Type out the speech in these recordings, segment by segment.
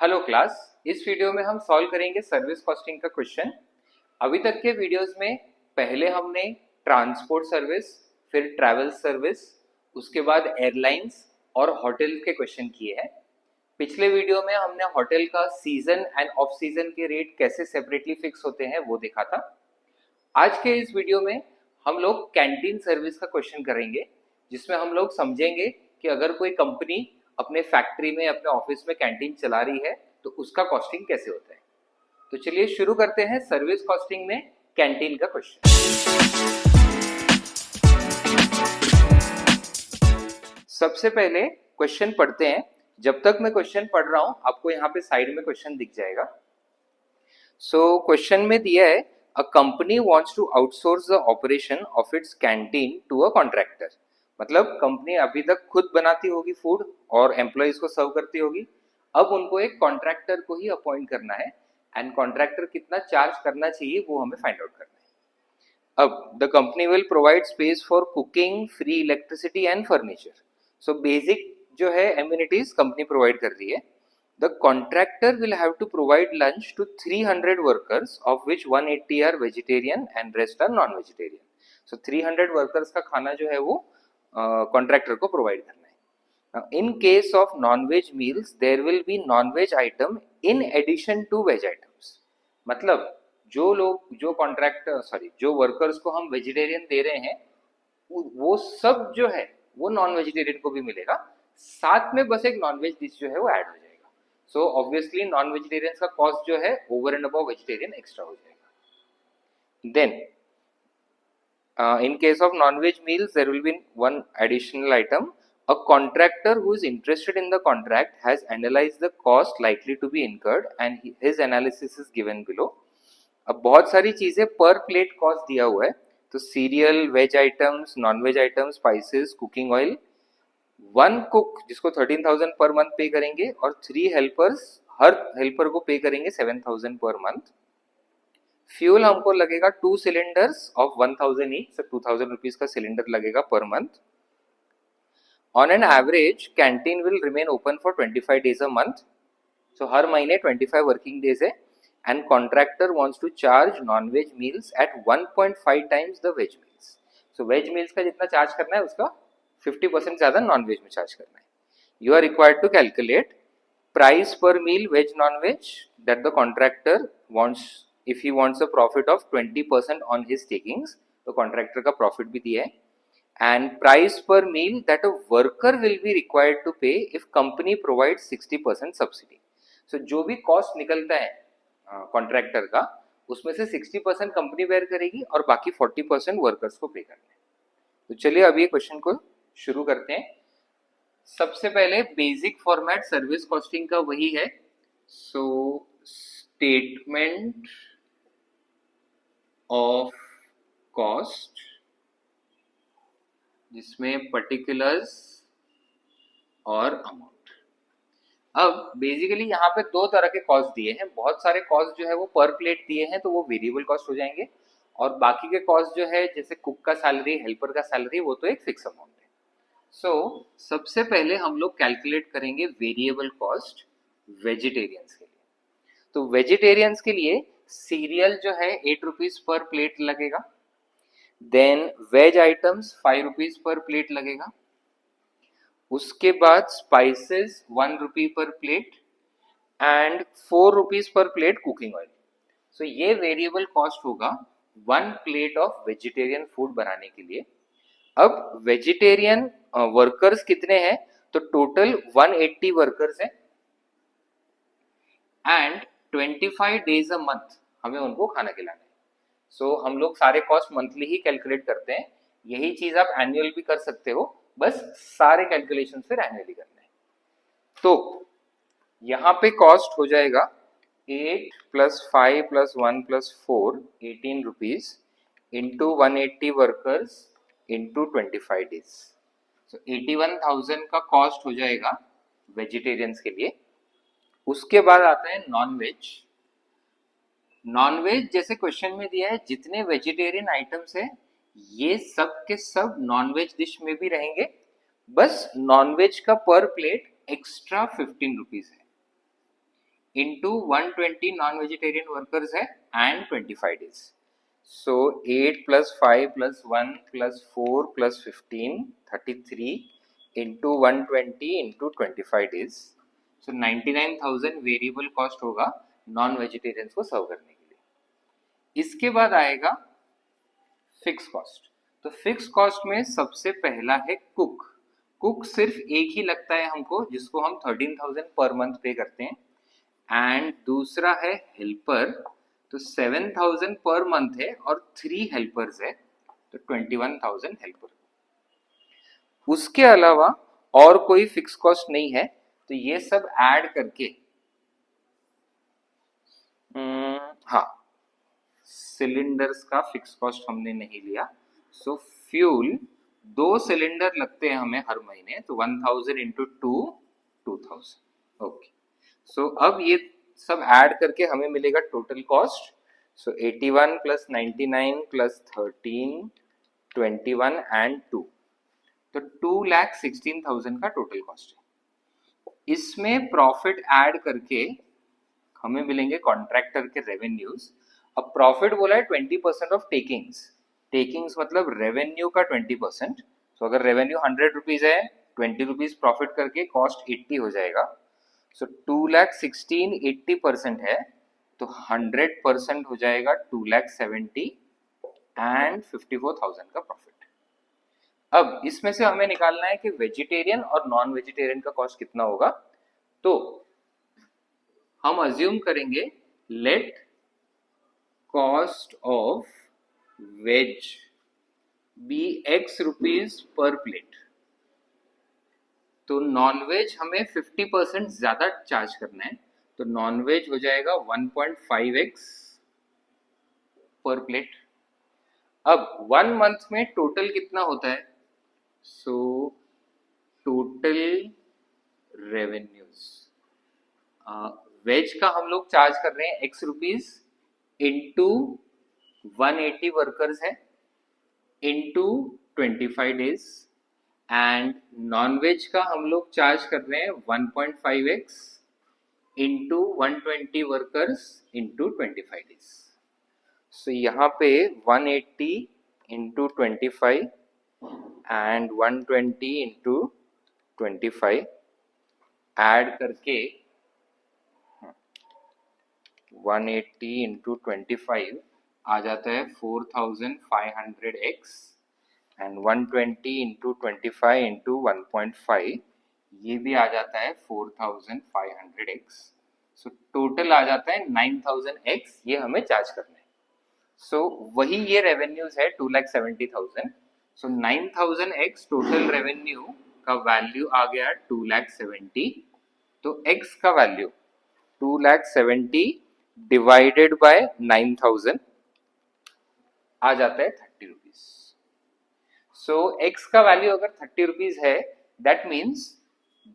Hello class. इस video में हम सॉल्व करेंगे सर्विस कॉस्टिंग का क्वेश्चन। अभी तक के वीडियोस में पहले हमने ट्रांसपोर्ट सर्विस, फिर ट्रैवल सर्विस, उसके बाद एयरलाइंस और होटल के क्वेश्चन किए हैं। पिछले वीडियो में हमने होटल का सीजन एंड ऑफ सीजन के रेट कैसे सेपरेटली फिक्स होते हैं वो देखा था। आज के इस वीडियो में हम लोग कैंटीन सर्विस का क्वेश्चन करेंगे, जिसमें हम लोग समझेंगे कि अगर कोई कंपनी अपने फैक्ट्री में, अपने ऑफिस में कैंटीन चला रही है तो उसका कॉस्टिंग कैसे होता है। तो चलिए शुरू करते हैं सर्विस कॉस्टिंग में कैंटीन का क्वेश्चन। सबसे पहले क्वेश्चन पढ़ते हैं। जब तक मैं क्वेश्चन पढ़ रहा हूं आपको यहाँ पे साइड में क्वेश्चन दिख जाएगा। सो क्वेश्चन में दिया है a company wants to outsource the operation of its canteen to a contractor। मतलब कंपनी अभी तक खुद बनाती होगी फूड और एम्प्लॉइज को सर्व करती होगी। अब उनको एक कॉन्ट्रैक्टर को ही अपॉइंट करना है एंड कॉन्ट्रैक्टर कितना चार्ज करना चाहिए वो हमें फाइंड आउट करना है। अब the company will provide space for cooking, free electricity and furniture. So basic जो है एम्यूनिटीज कंपनी प्रोवाइड कर रही है। The contractor will have to provide lunch to 300 workers, of which 180 are vegetarian and rest are non-vegetarian. So 300 workers का खाना जो है वो contractor को provide करना है। Now, in case of non-veg meals, there will be non-veg item in addition to veg items. मतलब जो वर्कर्स को हम वेजिटेरियन दे रहे हैं वो सब जो है वो नॉन वेजिटेरियन को भी मिलेगा, साथ में बस एक नॉन वेज डिश जो है वो ऐड हो जाएगा। सो ऑब्वियसली नॉन वेजिटेरियन का कॉस्ट जो है over and above vegetarian extra हो जाएगा। Then in case of non-veg meals there will be one additional item. A contractor who is interested in the contract has analyzed the cost likely to be incurred and his analysis is given below. अब बहुत सारी चीजें पर plate cost दिया हुआ है, तो cereal, veg items, non veg items, spices, cooking oil, one cook जिसको 13,000 पर मंथ पे करेंगे और 3 हेल्पर्स, हर हेल्पर को पे करेंगे 7,000 पर मंथ। फ्यूल हमको लगेगा 2 cylinders of 1,000 each, so 2,000 rupees का सिलेंडर लगेगा per month. On an average canteen will remain open for 25 days a month, so हर महीने 25 वर्किंग डेज है। And contractor wants to charge non-veg meals at 1.5 times the veg meals. So veg meals का जितना charge करना है उसका 50% ज्यादा non veg में चार्ज करना है। You are required to calculate price per meal veg non-veg that the contractor wants. If he wants a profit of 20% on his takings, तो कॉन्ट्रैक्टर का प्रॉफिट भी दिया है। And price per meal that a worker will be required to pay if company provide 60% subsidy. So जो भी cost निकलता है contractor का, उसमें से 60% कंपनी बेयर करेगी और बाकी 40% वर्कर्स को पे करना है। तो चलिए अभी क्वेश्चन को शुरू करते हैं। सबसे पहले बेसिक फॉर्मेट सर्विस कॉस्टिंग का वही है। सो स्टेटमेंट ऑफ कॉस्ट, जिसमें पर्टिकुलर्स और अमाउंट। अब बेसिकली यहाँ पे दो तरह के कॉस्ट दिए हैं। बहुत सारे कॉस्ट जो है वो पर प्लेट दिए हैं तो वो वेरिएबल कॉस्ट हो जाएंगे, और बाकी के कॉस्ट जो है जैसे कुक का सैलरी, हेल्पर का सैलरी, वो तो एक फिक्स अमाउंट है। सो सबसे पहले हम लोग कैलकुलेट करेंगे वेरिएबल कॉस्ट वेजिटेरियंस के लिए। तो वेजिटेरियंस के लिए सीरियल जो है 8 रुपीज पर प्लेट लगेगा। Then veg items 5 rupees per plate लगेगा। उसके बाद spices 1 rupee per plate and 4 rupees per plate cooking oil. So ये वेरिएबल कॉस्ट होगा 1 प्लेट ऑफ वेजिटेरियन फूड बनाने के लिए। अब वेजिटेरियन वर्कर्स कितने हैं, तो टोटल 180 वर्कर्स हैं एंड 25 डेज अ मंथ हमें उनको खाना खिलाना है। सो हम लोग सारे कॉस्ट मंथली ही कैलकुलेट करते हैं। यही चीज आप एनुअल भी कर सकते हो, बस सारे कैलकुलेशन फिर एनुअली करना है। तो यहाँ पे कॉस्ट हो जाएगा 8 + 5 + 1 + 4 18 rupees into 180 workers into 25 days. So 81,000 का कॉस्ट हो जाएगा वेजिटेरियंस के लिए। उसके बाद आता है नॉन वेज। नॉन वेज जैसे क्वेश्चन में दिया है, जितने वेजिटेरियन आइटम्स है ये सब के सब नॉन वेज डिश में भी रहेंगे, बस नॉन वेज का पर प्लेट एक्स्ट्रा 15 रुपीज है। into 120 नॉन वेजिटेरियन वर्कर्स है and 25 days. So 8 plus 5 plus 1 plus 4 plus 15, 33 into 120 into 25 days. So 99,000 variable cost होगा नॉन वेजिटेरियंस को सर्व करने के लिए. इसके बाद आएगा फिक्स कॉस्ट. तो फिक्स कॉस्ट में सबसे पहला है कुक. कुक सिर्फ एक ही लगता है हमको, जिसको हम 13,000 पर मंथ पे करते हैं. एंड दूसरा है हेल्पर. तो 7,000 पर मंथ है और 3 हेल्पर्स है, तो 21,000 हेल्पर. उसके अलावा और कोई फिक्स कॉस्ट नहीं है. तो ये सब ऐड करके हाँ, सिलेंडर्स का फिक्स कॉस्ट हमने नहीं लिया. सो फ्यूल 2 सिलेंडर लगते हैं हमें हर महीने, तो 1000 इंटू 2 2000. ओके. सो अब ये सब ऐड करके हमें मिलेगा total cost. So 81 plus 99 plus 13 21 and 2, तो 2,16,000 का टोटल कॉस्ट है. इसमें प्रॉफिट ऐड करके हमें मिलेंगे कॉन्ट्रैक्टर के रेवेन्यूज. अब प्रॉफिट बोला है 20% ऑफ टेकिंग्स. टेकिंग्स मतलब रेवेन्यू का 20%. तो अगर रेवेन्यू 100 रुपीज है, 20 रुपीज प्रॉफिट करके कॉस्ट 80 हो जाएगा. सो 2,16,000 80% है, तो 100% हो जाएगा 2,70,000 एंड 54,000 का प्रॉफिट. अब इसमें से हमें निकालना है कि वेजिटेरियन और नॉन वेजिटेरियन का कॉस्ट कितना होगा. तो हम अज्यूम करेंगे let cost of veg be X rupees per plate. तो नॉन वेज हमें 50% ज्यादा चार्ज करना है, तो नॉन वेज हो जाएगा 1.5x पर प्लेट. अब 1 मंथ में टोटल कितना होता है. सो टोटल रेवेन्यूज वेज का हम लोग चार्ज कर रहे हैं X रुपीज इंटू 180 वर्कर्स है into 25 days. And non veg का हम लोग चार्ज कर रहे हैं 1.5x into 120 workers into 25 days. So यहाँ पे 180 इंटू 25 एंड 120 इंटू 25 ऐड करके 180 इंटू 25 आ जाता है 4,500x एंड 120 इंटू 25 इंटू 1.5 ये भी आ जाता है 4,500x. सो टोटल आ जाता है 9,000x. ये हमें चार्ज करना है. सो वही ये रेवेन्यूज है 2,70,000. सो 9,000x टोटल रेवेन्यू का वैल्यू आ गया 2,70,000. तो x का वैल्यू 2,70,000 डिवाइडेड बाय 9,000 आ जाता है 30 रुपीज. सो x का वैल्यू अगर 30 रुपीज है, दैट मीन्स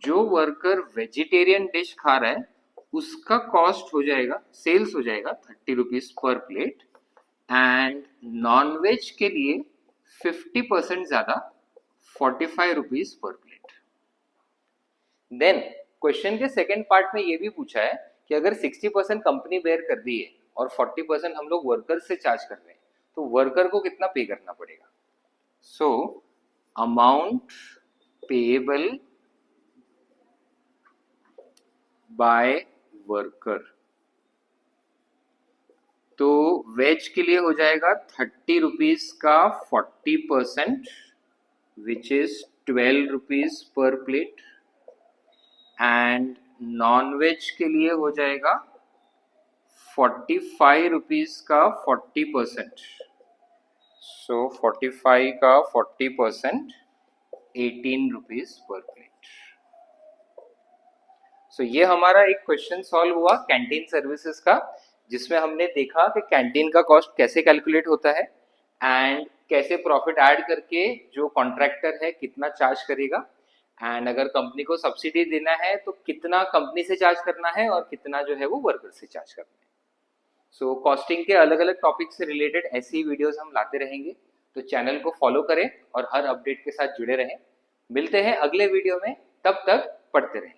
जो वर्कर वेजिटेरियन डिश खा रहा है उसका कॉस्ट हो जाएगा, सेल्स हो जाएगा 30 rupees per plate. And non veg के लिए 50% ज्यादा 45 rupees per plate. Then question के सेकेंड पार्ट में ये भी पूछा है कि अगर 60% कंपनी बेयर कर दी है और 40% हम लोग वर्कर से चार्ज कर रहे हैं, तो वर्कर को कितना पे करना पड़ेगा. So amount payable by worker. तो वेज के लिए हो जाएगा 30 रुपीज का 40% which is 12 rupees per plate. And non veg के लिए हो जाएगा 45 रुपीज का 40%. सो 45 का 40% 18 रुपीज पर प्लेट. सो ये हमारा एक क्वेश्चन सॉल्व हुआ कैंटीन सर्विसेज का, जिसमें हमने देखा कि कैंटीन का कॉस्ट कैसे कैलकुलेट होता है एंड कैसे प्रॉफिट ऐड करके जो कॉन्ट्रैक्टर है कितना चार्ज करेगा. एंड अगर कंपनी को सब्सिडी देना है तो कितना कंपनी से चार्ज करना है और कितना जो है वो वर्कर से चार्ज करना है. सो कॉस्टिंग के अलग अलग टॉपिक से रिलेटेड ऐसी वीडियोस हम लाते रहेंगे, तो चैनल को फॉलो करें और हर अपडेट के साथ जुड़े रहें. मिलते हैं अगले वीडियो में, तब तक पढ़ते रहें.